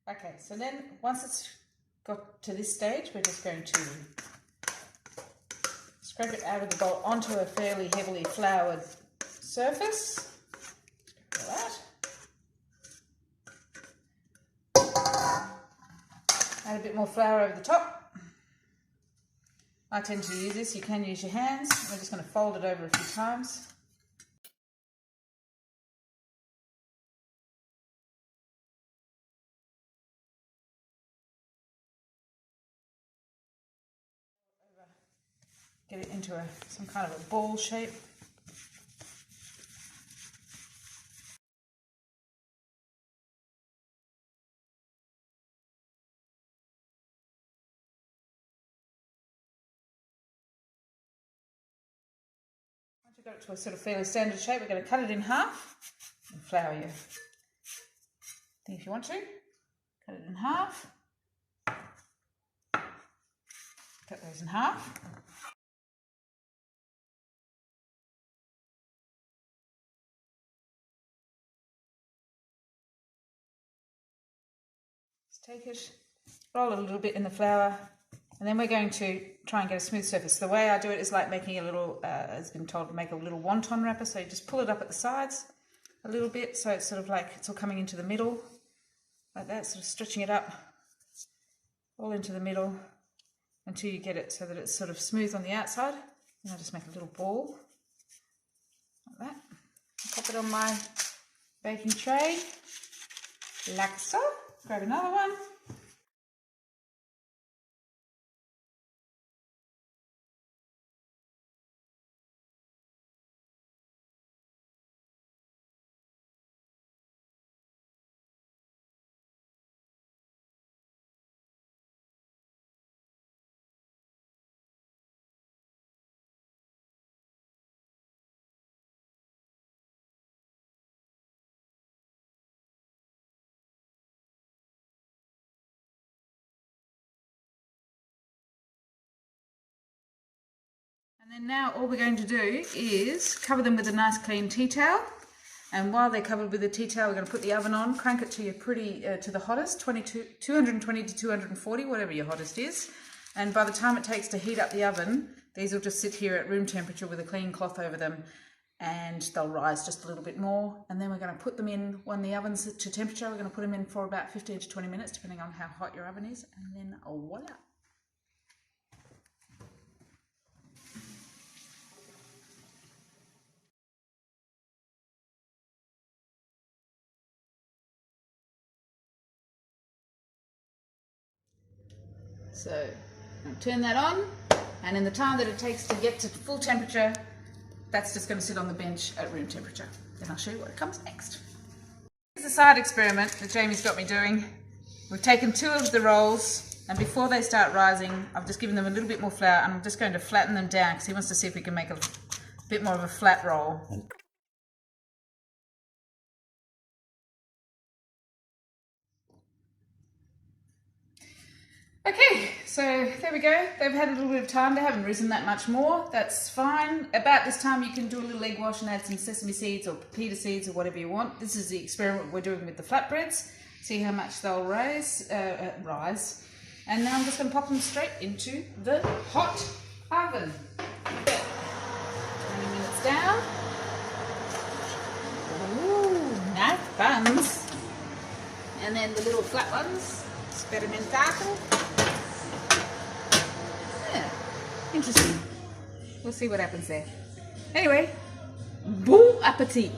Okay, so then once it's got to this stage, we're just going to scrape it out of the bowl onto a fairly heavily floured surface. Like that. Add a bit more flour over the top. I tend to use this, you can use your hands. We're just going to fold it over a few times. Get it into some kind of a ball shape. Once you've got it to a sort of fairly standard shape, we're going to cut it in half and flour your thing if you want to. Cut it in half. Cut those in half. Just take it, roll it a little bit in the flour, and then we're going to try and get a smooth surface. The way I do it is like making a little, as been told, to make a little wonton wrapper. So you just pull it up at the sides a little bit, so it's sort of like it's all coming into the middle, like that, sort of stretching it up all into the middle until you get it so that it's sort of smooth on the outside. And I just make a little ball like that. Pop it on my baking tray, like so. Grab another one. And then now all we're going to do is cover them with a nice clean tea towel. And while they're covered with a tea towel, we're going to put the oven on, crank it to your to the hottest, 220 to 240, whatever your hottest is. And by the time it takes to heat up the oven, these will just sit here at room temperature with a clean cloth over them, and they'll rise just a little bit more. And then we're going to put them in when the oven's to temperature. We're going to put them in for about 15 to 20 minutes, depending on how hot your oven is. And then voila. So I'll turn that on, and in the time that it takes to get to full temperature, that's just going to sit on the bench at room temperature. Then I'll show you what comes next. Here's a side experiment that Jamie's got me doing. We've taken 2 of the rolls, and before they start rising, I've just given them a little bit more flour, and I'm just going to flatten them down because he wants to see if we can make a bit more of a flat roll. Okay, so there we go. They've had a little bit of time. They haven't risen that much more. That's fine. About this time you can do a little egg wash and add some sesame seeds or pepita seeds or whatever you want. This is the experiment we're doing with the flatbreads. See how much they'll rise. And now I'm just going to pop them straight into the hot oven. 20 minutes down. Ooh, nice buns. And then the little flat ones. Experimentato. Yeah, interesting. We'll see what happens there. Anyway, bon appetit.